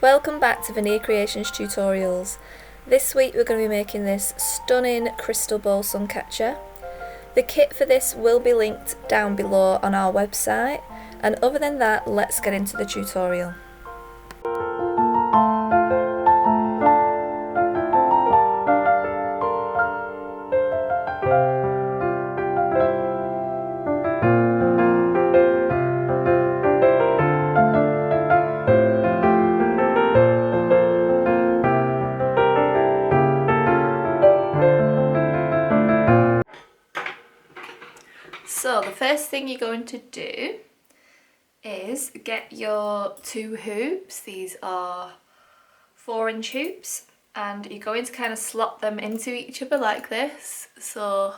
Welcome back to Veneer Creations Tutorials. This week we're going to be making this stunning crystal bowl suncatcher. The kit for this will be linked down below on our website, and other than that, let's get into the tutorial. So the first thing you're going to do is get your two hoops. These are 4-inch hoops, and you're going to kind of slot them into each other like this. So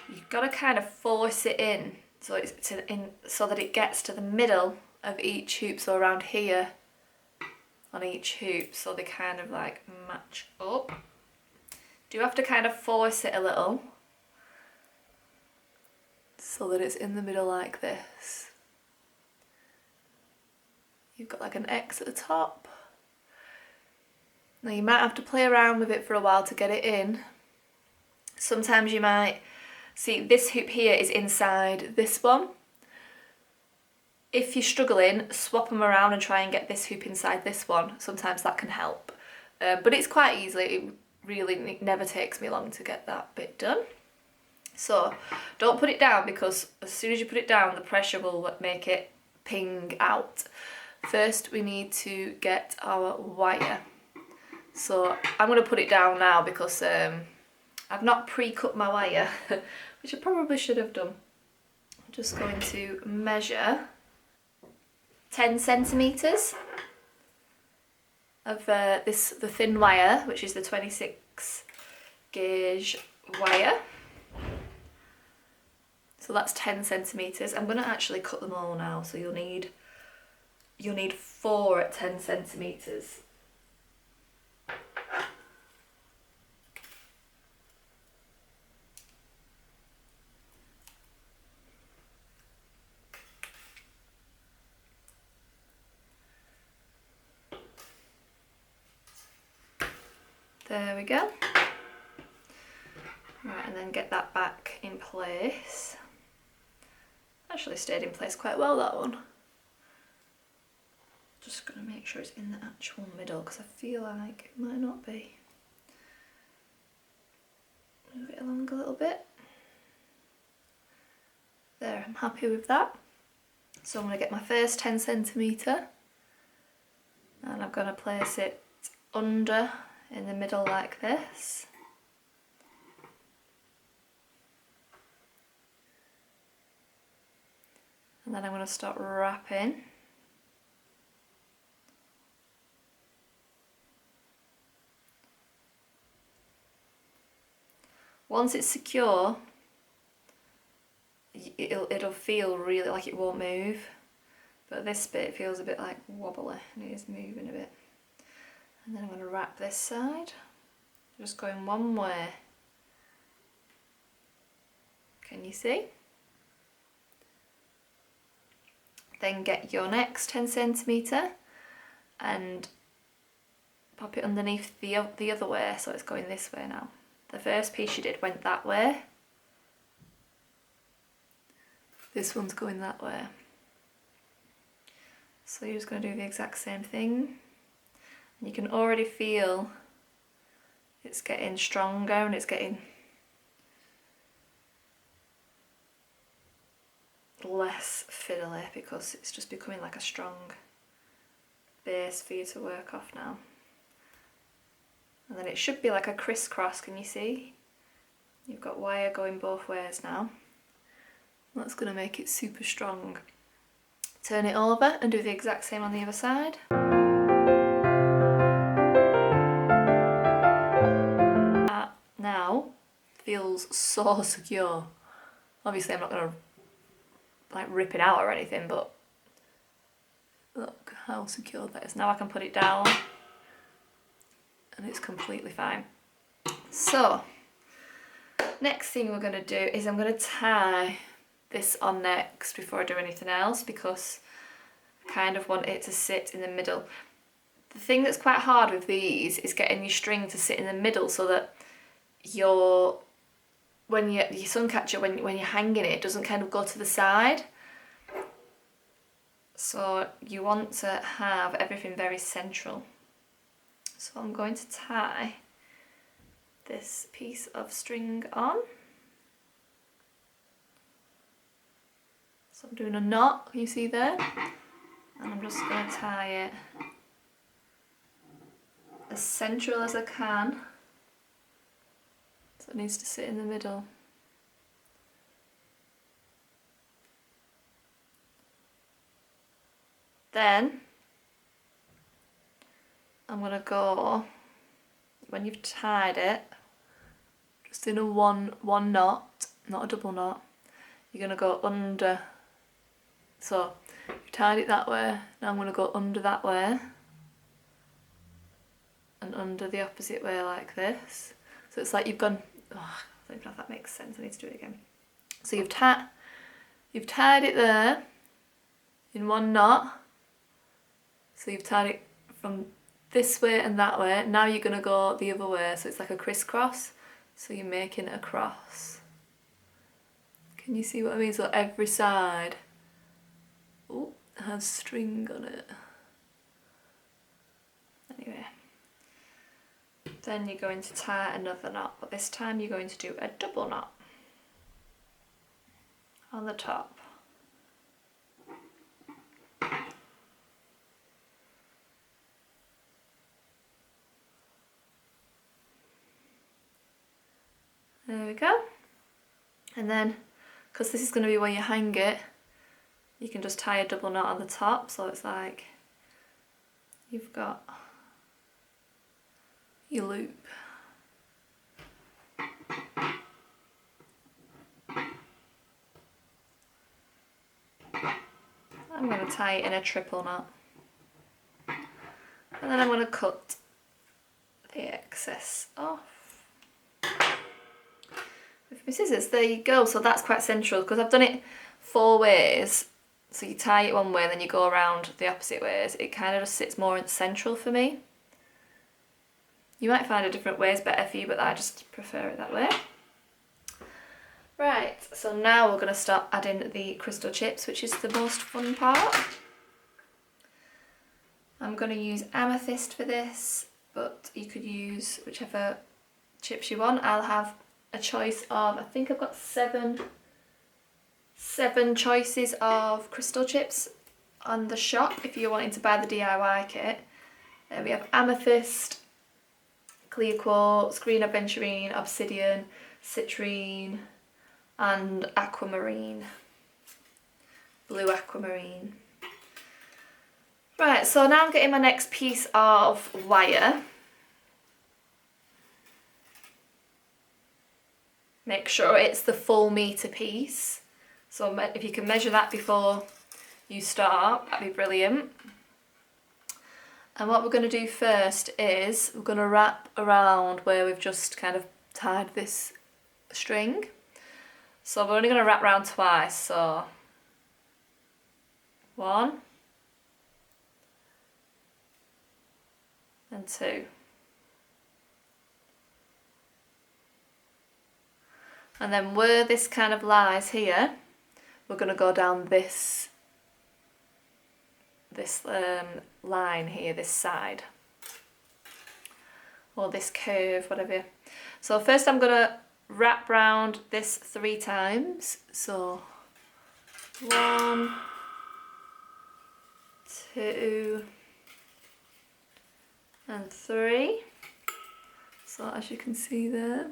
you've got to kind of force it in so so that it gets to the middle of each hoop, so around here on each hoop, so they kind of like match up. Do have to kind of force it a little so that it's in the middle like this. You've got like an X at the top. Now you might have to play around with it for a while to get it in. Sometimes you might see this hoop here is inside this one. If you're struggling, swap them around and try and get this hoop inside this one. Sometimes that can help. But it's quite easy. It never takes me long to get that bit done. So don't put it down, because as soon as you put it down, the pressure will make it ping out. First we need to get our wire. So I'm going to put it down now because I've not pre-cut my wire, which I probably should have done. I'm just going to measure 10 centimetres of the thin wire, which is the 26 gauge wire. So that's 10 centimetres. I'm going to actually cut them all now, so you'll need 4 at 10 centimetres. There we go. Right, and then get that back in place. Actually stayed in place quite well, that one. Just going to make sure it's in the actual middle, because I feel like it might not be. Move it along a little bit. There, I'm happy with that. So I'm going to get my first 10 centimetre and I'm going to place it under in the middle like this. And then I'm going to start wrapping. Once it's secure, it'll feel really like it won't move, but this bit feels a bit like wobbly and it is moving a bit. And then I'm going to wrap this side, just going one way. Can you see? Then get your next 10 centimetre and pop it underneath the other way, so it's going this way now. The first piece you did went that way. This one's going that way. So you're just going to do the exact same thing. And you can already feel it's getting stronger and it's getting less fiddly, because it's just becoming like a strong base for you to work off now. And then it should be like a crisscross, can you see? You've got wire going both ways now. That's going to make it super strong. Turn it over and do the exact same on the other side. That now feels so secure. Obviously I'm not going to like rip it out or anything, but look how secure that is. Now I can put it down and it's completely fine. So next thing we're going to do is I'm going to tie this on next before I do anything else, because I kind of want it to sit in the middle. The thing that's quite hard with these is getting your string to sit in the middle so that your suncatcher, when you're hanging it, doesn't kind of go to the side. So you want to have everything very central. So I'm going to tie this piece of string on. So I'm doing a knot, you see there? And I'm just going to tie it as central as I can. So it needs to sit in the middle. Then I'm going to go, when you've tied it, just in a one knot, not a double knot, you're going to go under. So you've tied it that way, now I'm going to go under that way and under the opposite way like this. So it's like you've gone, oh, I don't know if that makes sense, I need to do it again. So you've tied it there in one knot. So you've tied it from this way and that way. Now you're going to go the other way, so it's like a crisscross. So you're making a cross. Can you see what I mean? So every side has string on it. Anyway, then you're going to tie another knot, but this time you're going to do a double knot on the top. There we go. And then, because this is going to be where you hang it, you can just tie a double knot on the top, so it's like you've got your loop. I'm going to tie it in a triple knot. And then I'm going to cut the excess off with my scissors. There you go. So that's quite central because I've done it 4 ways. So you tie it one way, then you go around the opposite ways. It kind of just sits more central for me. You might find a different way is better for you, but I just prefer it that way. Right, so now we're going to start adding the crystal chips, which is the most fun part. I'm going to use amethyst for this, but you could use whichever chips you want. I'll have a choice of, I think I've got seven choices of crystal chips on the shop if you're wanting to buy the DIY kit. We have amethyst, clear quartz, green aventurine, obsidian, citrine and aquamarine, blue aquamarine. Right, so now I'm getting my next piece of wire. Make sure it's the full metre piece. So if you can measure that before you start, that'd be brilliant. And what we're going to do first is we're going to wrap around where we've just kind of tied this string. So we're only going to wrap around twice, so 1 and 2. And then where this kind of lies here, we're going to go down this line here, this side, or this curve, whatever. So first I'm going to wrap round this 3 times. So 1, 2 and 3. So as you can see there,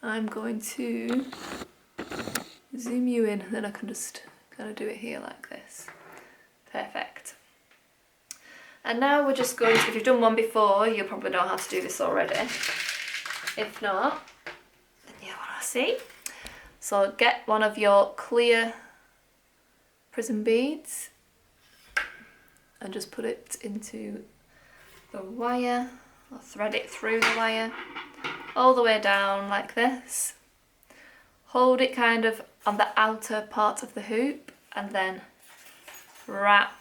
I'm going to zoom you in, then I can just kind of do it here like this. Perfect. And now we're just going to, if you've done one before, you'll probably know how to do this already. If not, then you want to see. So get one of your clear prism beads and just put it into the wire, or thread it through the wire, all the way down like this. Hold it kind of on the outer part of the hoop and then wrap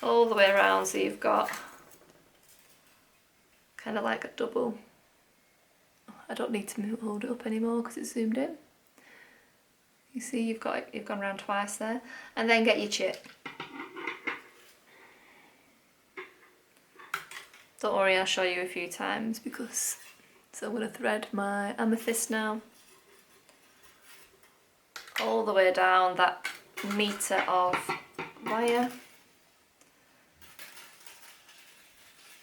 all the way around, so you've got kind of like a double. I don't need to hold it up anymore because it's zoomed in. You see you've gone around twice there, and then get your chip. Don't worry, I'll show you a few times because, so I'm going to thread my amethyst now all the way down that metre of wire.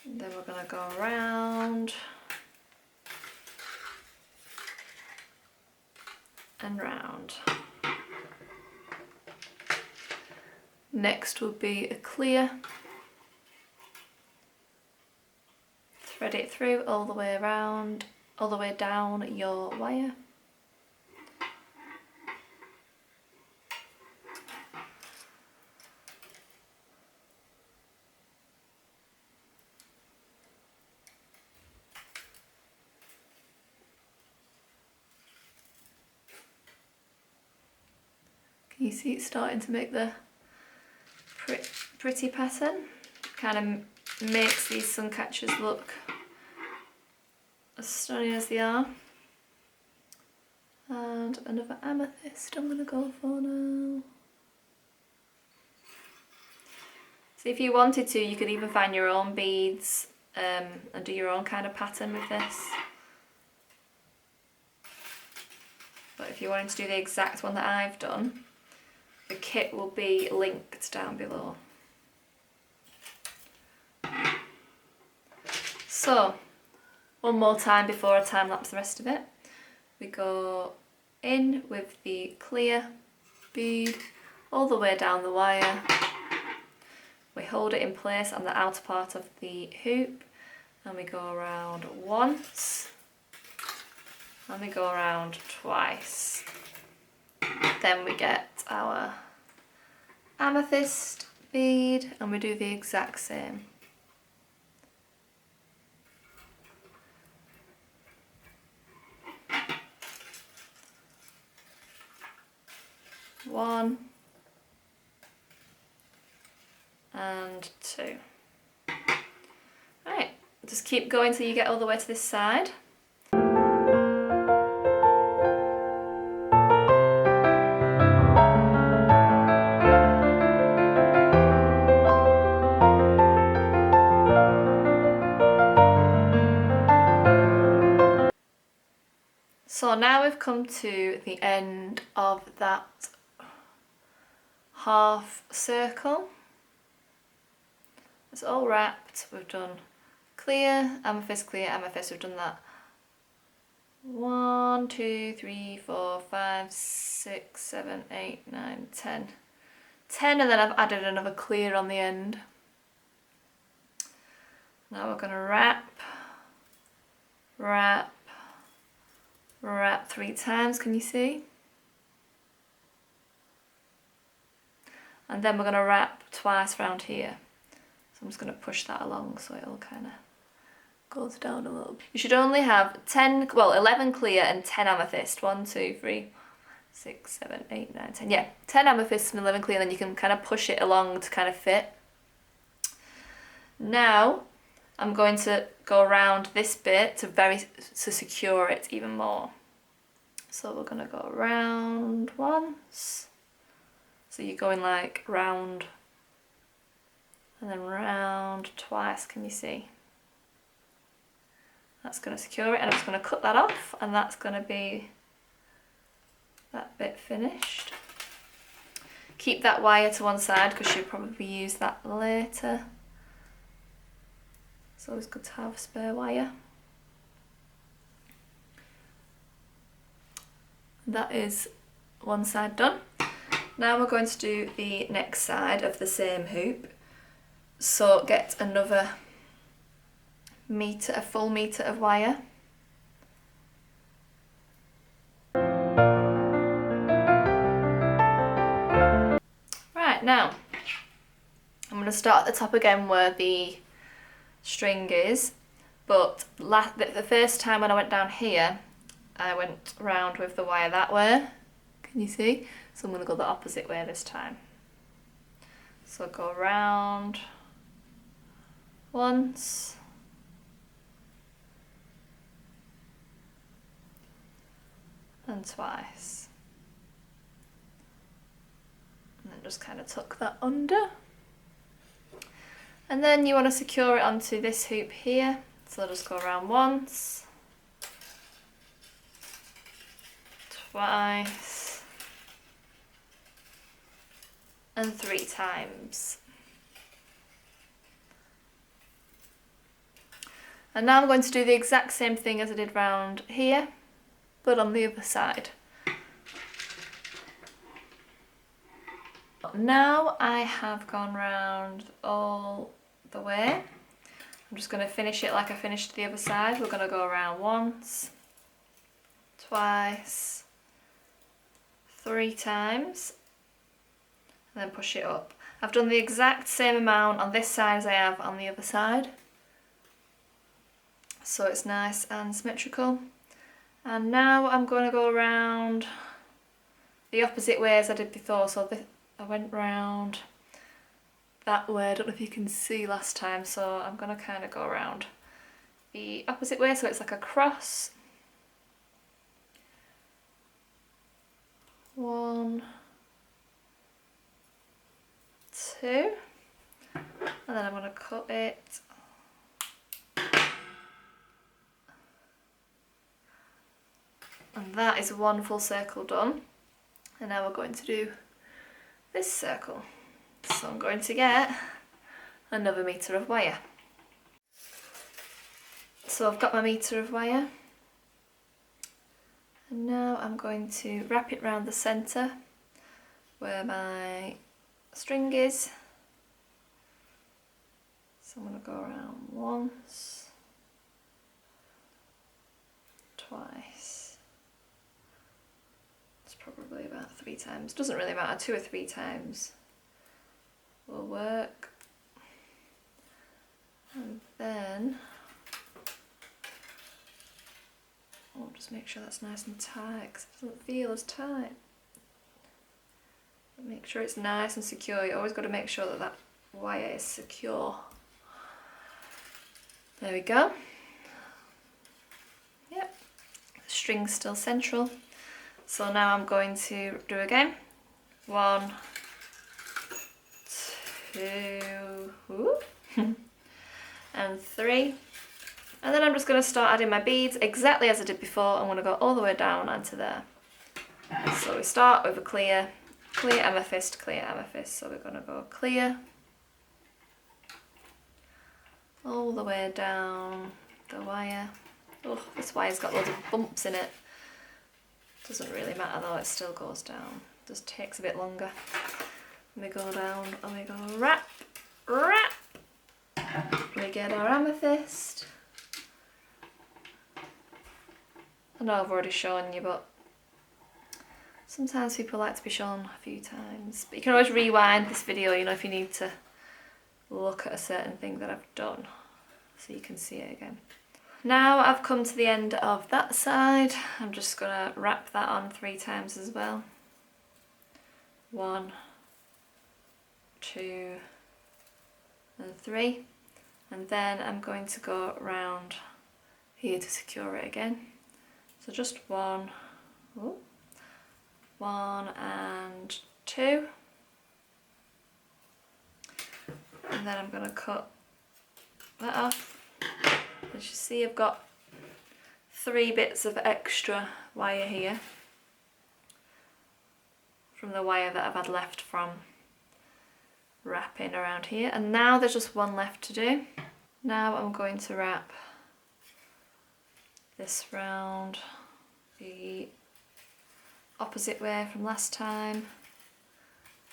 And then we're going to go around and round. Next will be a clear. Thread it through all the way around, all the way down your wire. Can you see it's starting to make the pretty pattern? Kind of makes these sun catchers look as stunning as they are. And another amethyst I'm going to go for now. So if you wanted to, you could even find your own beads and do your own kind of pattern with this. But if you wanted to do the exact one that I've done, the kit will be linked down below. So, one more time before I time lapse the rest of it. We go in with the clear bead all the way down the wire. We hold it in place on the outer part of the hoop, and we go around once and we go around twice. Then we get our amethyst bead and we do the exact same. One and two. Right, just keep going till you get all the way to this side. So now we've come to the end of that half circle. It's all wrapped. We've done clear, amethyst, we've done that 1, 2, 3, 4, 5, 6, 7, 8, 9, 10. 10, and then I've added another clear on the end. Now we're going to wrap, wrap, wrap 3 times, can you see? And then we're going to wrap twice round here. So I'm just going to push that along so it all kind of goes down a little bit. You should only have 11 clear and 10 amethyst. 1, 2, 3, 6, 7, 8, 9, 10. Yeah, 10 amethyst and 11 clear, and then you can kind of push it along to kind of fit. Now I'm going to go around this bit to secure it even more. So we're going to go around once. So you're going like round and then round twice, can you see? That's going to secure it, and I'm just going to cut that off, and that's going to be that bit finished. Keep that wire to one side because you'll probably use that later. It's always good to have spare wire. That is one side done. Now we're going to do the next side of the same hoop. So get another metre, a full metre of wire. Right, now I'm going to start at the top again where the string is, but the first time when I went down here I went round with the wire that way, can you see? So I'm going to go the opposite way this time. So go round once, and twice, and then just kind of tuck that under. And then you want to secure it onto this hoop here, so just go around once, twice, and 3 times. And now I'm going to do the exact same thing as I did round here, but on the other side. Now I have gone round all the way. I'm just going to finish it like I finished the other side. We're going to go around once, twice, 3 times, and then push it up. I've done the exact same amount on this side as I have on the other side, so it's nice and symmetrical. And now I'm going to go around the opposite way as I did before. So I went round that way, I don't know if you can see last time, so I'm going to kind of go around the opposite way, so it's like a cross. 1, 2, and then I'm going to cut it. And that is 1 full circle done. And now we're going to do this circle. So I'm going to get another metre of wire. So I've got my metre of wire. And now I'm going to wrap it round the centre where my string is. So I'm going to go around once, twice. It's probably about 3 times. Doesn't really matter, 2 or 3 times will work. And then I'll just make sure that's nice and tight because it doesn't feel as tight. But make sure it's nice and secure. You always got to make sure that that wire is secure. There we go. Yep, the string's still central. So now I'm going to do again. 1, 2, and 3. And then I'm just going to start adding my beads exactly as I did before. I'm going to go all the way down onto there. So we start with a clear, clear amethyst, clear amethyst. So we're going to go clear all the way down the wire. Oh, this wire's got loads of bumps in it. Doesn't really matter though, it still goes down. Just takes a bit longer. And we go down and we go wrap, wrap. We get our amethyst. I know I've already shown you, but sometimes people like to be shown a few times. But you can always rewind this video, you know, if you need to look at a certain thing that I've done, so you can see it again. Now I've come to the end of that side. I'm just going to wrap that on 3 times as well. 1, 2, and 3. And then I'm going to go around here to secure it again. So just 1, 1 and 2. And then I'm going to cut that off. As you see, I've got 3 bits of extra wire here from the wire that I've had left from wrapping around here. And now there's just 1 left to do. Now I'm going to wrap this round the opposite way from last time.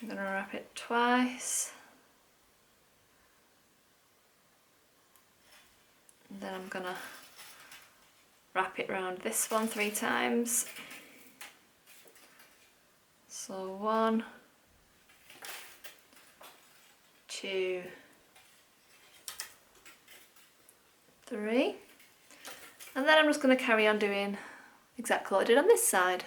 I'm going to wrap it twice. And then I'm going to wrap it around this one 3 times. So 1, 2, 3. And then I'm just going to carry on doing exactly what I did on this side.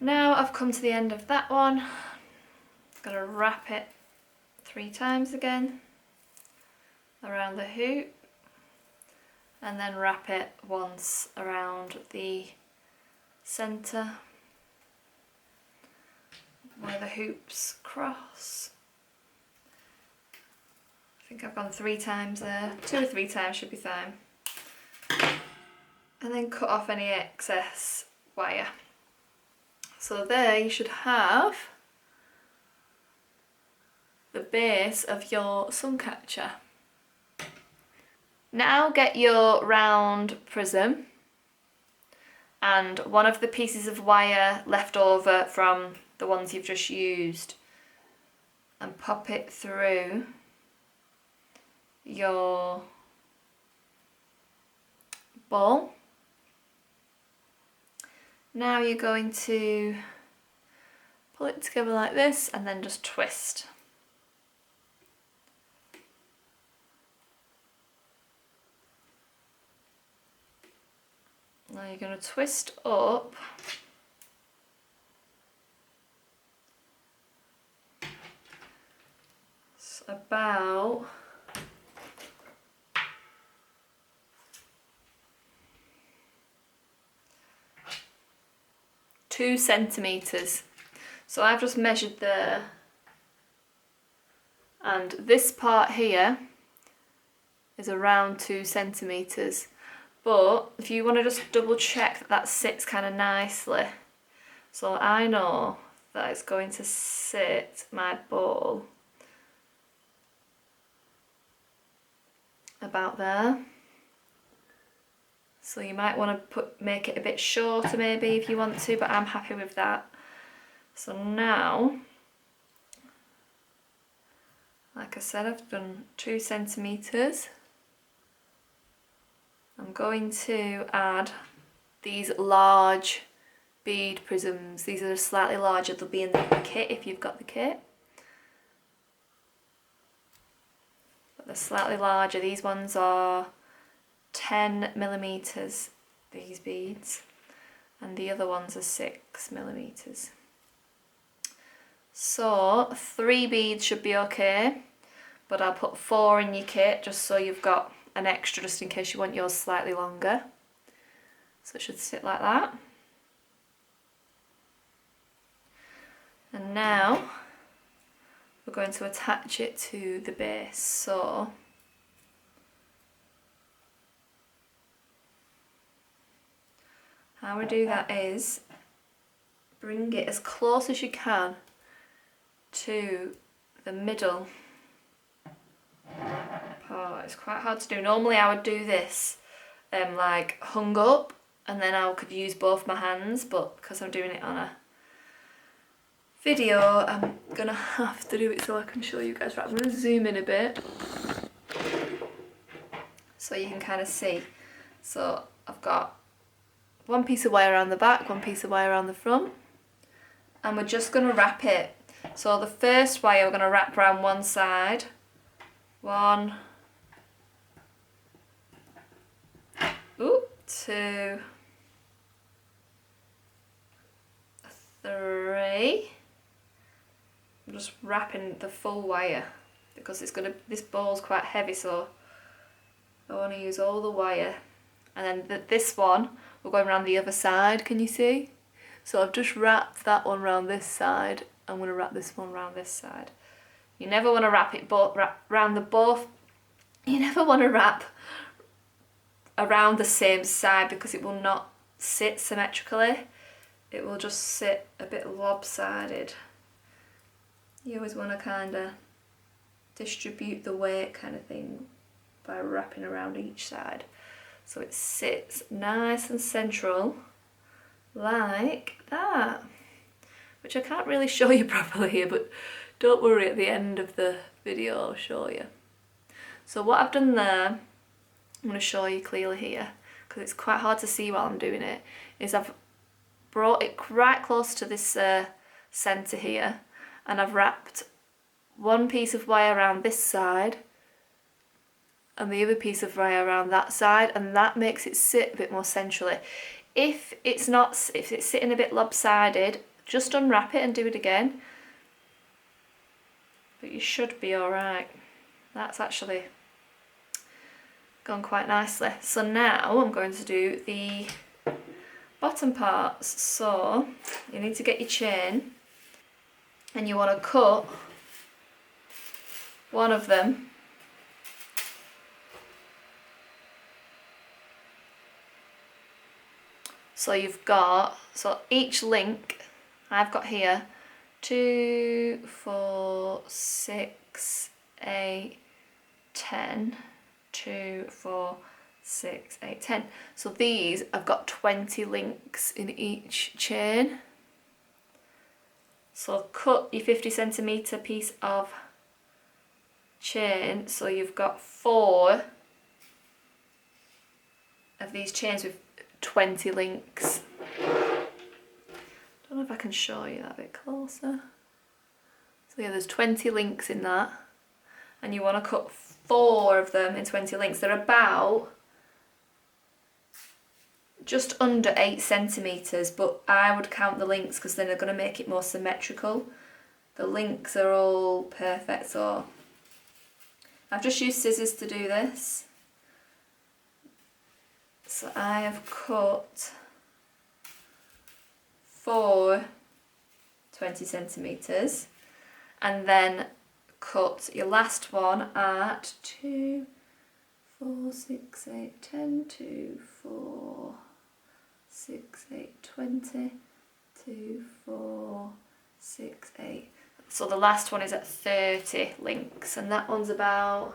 Now I've come to the end of that one. I'm going to wrap it 3 times again around the hoop, and then wrap it once around the centre where the hoops cross. I think I've gone 3 times there. 2 or 3 times should be fine. And then cut off any excess wire. So there you should have the base of your suncatcher. Now get your round prism and one of the pieces of wire left over from the ones you've just used, and pop it through your ball. Now you're going to pull it together like this and then just twist. Now you're going to twist up about 2 centimetres. So I've just measured there, and this part here is around 2 centimetres. But if you want to just double check that that sits kind of nicely, so I know that it's going to sit my ball about there. So you might want to make it a bit shorter maybe if you want to, but I'm happy with that. So now, like I said, I've done 2 centimetres. I'm going to add these large bead prisms. These are slightly larger, they'll be in the kit if you've got the kit. But they're slightly larger. These ones are 10 millimeters, these beads, and the other ones are 6 millimeters. So 3 beads should be okay, but I'll put 4 in your kit just so you've got an extra just in case you want yours slightly longer. So it should sit like that. And now we're going to attach it to the base. So how we do that is bring it as close as you can to the middle part. It's quite hard to do. Normally I would do this like hung up, and then I could use both my hands, but because I'm doing it on a video, I'm gonna have to do it so I can show you guys. Right, I'm gonna zoom in a bit so you can kind of see. So I've got 1 piece of wire around the back, 1 piece of wire around the front, and we're just going to wrap it. So the first wire we're going to wrap around one side. 1, 2, 3. I'm just wrapping the full wire because this ball's quite heavy, so I want to use all the wire. And then this one, we're going around the other side, can you see? So I've just wrapped that one around this side. I'm going to wrap this one around this side. You never want to wrap it around the both. You never want to wrap around the same side because it will not sit symmetrically. It will just sit a bit lopsided. You always want to kind of distribute the weight kind of thing by wrapping around each side. So it sits nice and central, like that. Which I can't really show you properly here, but don't worry, at the end of the video I'll show you. So what I've done there, I'm going to show you clearly here, because it's quite hard to see while I'm doing it, is I've brought it right close to this centre here, and I've wrapped 1 piece of wire around this side, and the other piece of wire around that side, and that makes it sit a bit more centrally. If it's sitting a bit lopsided, Just unwrap it and do it again. But you should be alright. That's actually gone quite nicely. So now I'm going to do the bottom parts. So you need to get your chain and you want to cut one of them so you've got, so each link I've got here 2, 4, 6, 8, 10, 2, 4, 6, 8, 10. So these, I've got 20 links in each chain. So cut your 50cm piece of chain, so you've got 4 of these chains with 20 links. Don't know if I can show you that a bit closer. So yeah, there's 20 links in that, and you want to cut 4 of them in 20 links. They're about just under 8 centimetres, but I would count the links because then they're going to make it more symmetrical. The links are all perfect, so I've just used scissors to do this. So I have cut 4 20 centimetres and then cut your last one at 2, 4, 6, 8, 10, 2, 4, 6, 8, 20, 2, 4, 6, 8. So the last one is at 30 links and that one's about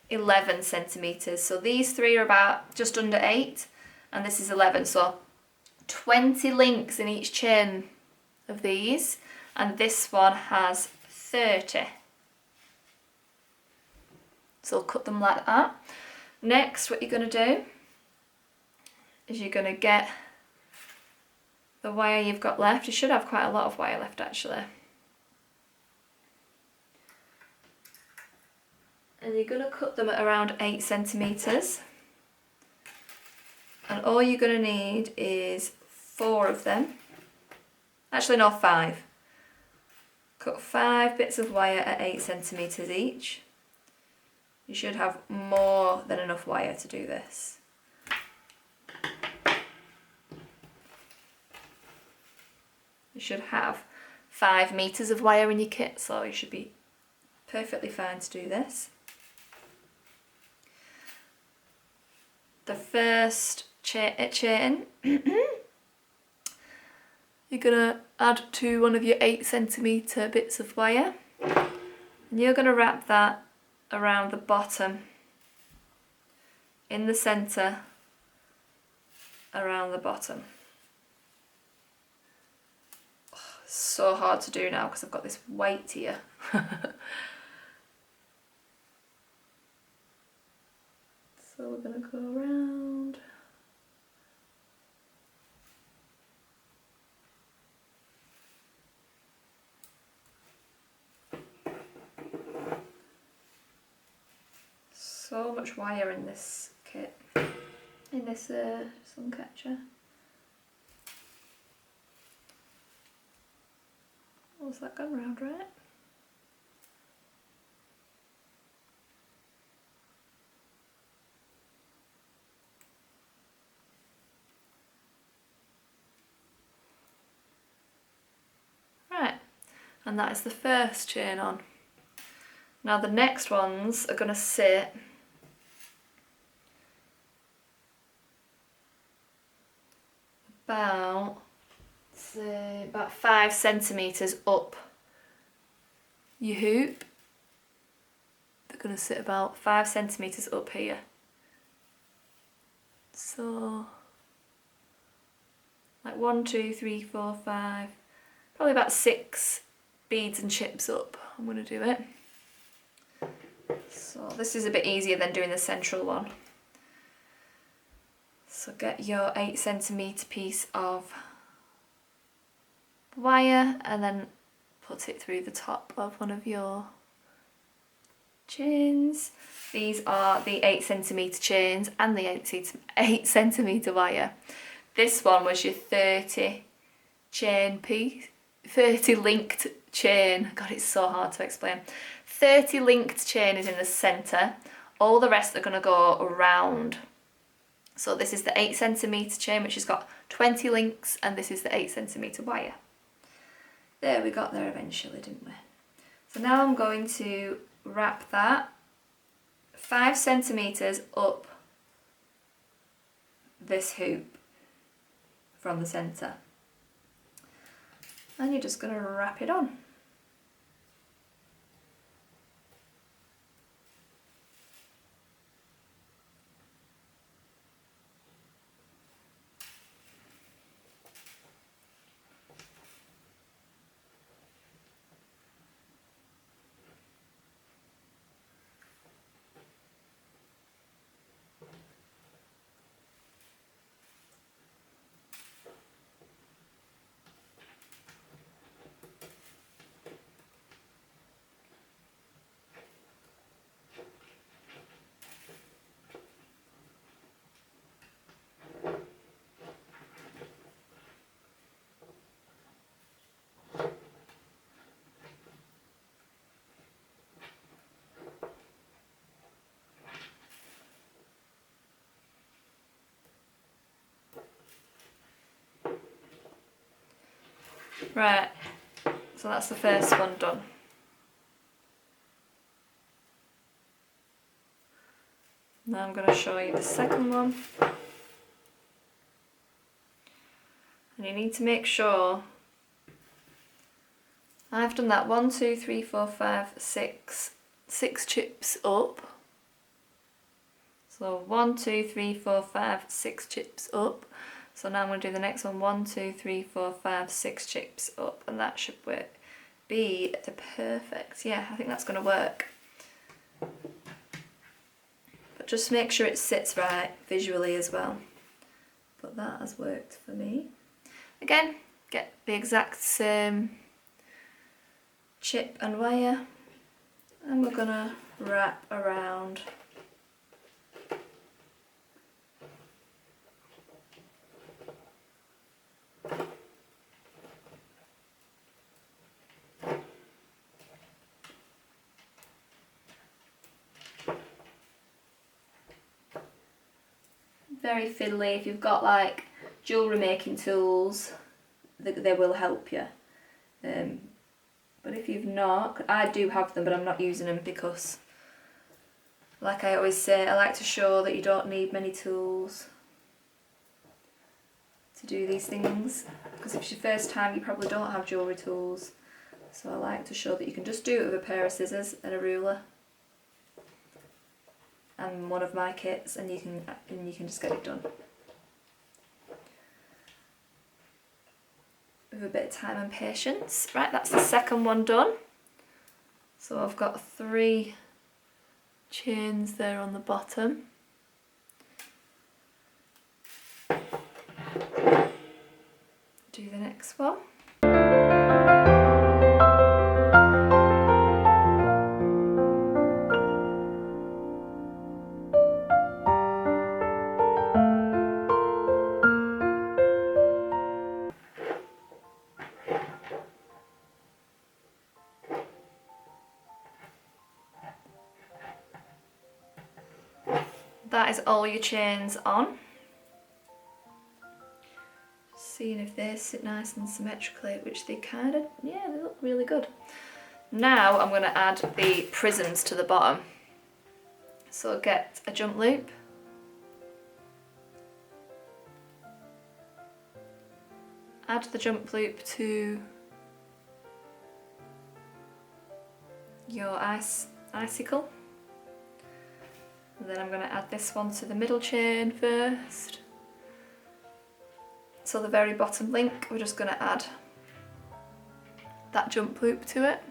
11 centimetres. So these 3 are about just under 8 and this is 11. So 20 links in each chain of these, and this one has 30. So I'll cut them like that. Next, what you're going to do is you're going to get the wire you've got left. You should have quite a lot of wire left actually. And you're going to cut them at around 8 centimetres. And all you're going to need is 4 of them. Actually no, 5. Cut 5 bits of wire at 8 centimetres each. You should have more than enough wire to do this. You should have 5 metres of wire in your kit, so you should be perfectly fine to do this. The first chain you're going to add to one of your 8 centimetre bits of wire and you're going to wrap that around the bottom, in the centre, around the bottom. Oh, it's so hard to do now because I've got this weight here. So we're going to go around. So much wire in this kit, in this suncatcher. What's that gone round, right? Right, and that is the first chain on. Now the next ones are going to sit about 5 centimetres up your hoop. They're going to sit about 5 centimetres up here. So like 1, 2, 3, 4, 5, probably about 6 beads and chips up. I'm going to do it. So this is a bit easier than doing the central one. So get your 8 centimetre piece of wire and then put it through the top of one of your chains. These are the 8 centimetre chains and the 8 centimetre wire. This one was your 30 chain piece, 30 linked chain. God, it's so hard to explain. 30 linked chain is in the centre. All the rest are going to go around. So this is the 8cm chain, which has got 20 links, and this is the 8cm wire. There, we got there eventually, didn't we? So now I'm going to wrap that 5 centimetres up this hoop from the centre. And you're just going to wrap it on. Right, so that's the first one done. Now I'm going to show you the second one. And you need to make sure I've done that 1, 2, 3, 4, 5, 6 chips up. So 1, 2, 3, 4, 5, 6 chips up. So now I'm going to do the next one, 1, 2, 3, 4, 5, 6 chips up, and that should be the perfect, yeah, I think that's going to work. But just make sure it sits right visually as well. But that has worked for me. Again, get the exact same chip and wire, and we're going to wrap around. Very fiddly. If you've got like jewellery making tools, they will help you. But if you've not, I do have them, but I'm not using them because, like I always say, I like to show that you don't need many tools to do these things. Because if it's your first time, you probably don't have jewellery tools. So I like to show that you can just do it with a pair of scissors and a ruler and one of my kits, and you can just get it done with a bit of time and patience. Right, that's the second one done. So I've got 3 chains there on the bottom. Do the next one. That is all your chains on. Seeing if they sit nice and symmetrically, which they kind of, yeah, they look really good. Now I'm going to add the prisms to the bottom. So get a jump loop. Add the jump loop to your icicle. And then I'm going to add this one to the middle chain first. So the very bottom link, we're just going to add that jump loop to it.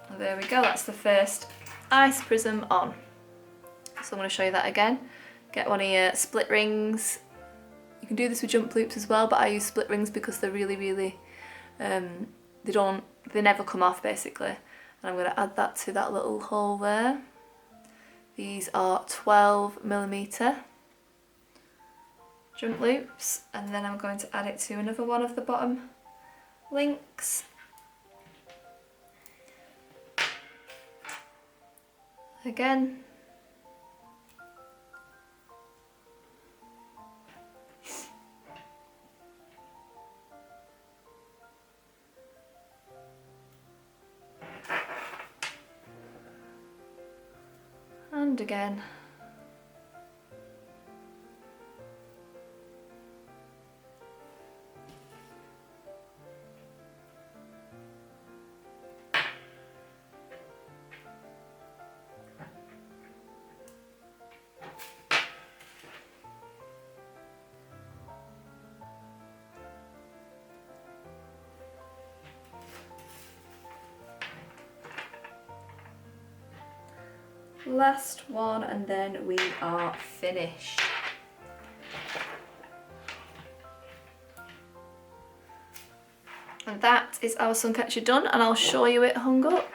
And there we go, that's the first ice prism on. So I'm going to show you that again. Get one of your split rings. You can do this with jump loops as well, but I use split rings because they're really, they never come off basically. And I'm going to add that to that little hole there. These are 12mm jump loops, and then I'm going to add it to another one of the bottom links. Again. And again. Last one, and then we are finished. And that is our suncatcher done, and I'll show you it hung up.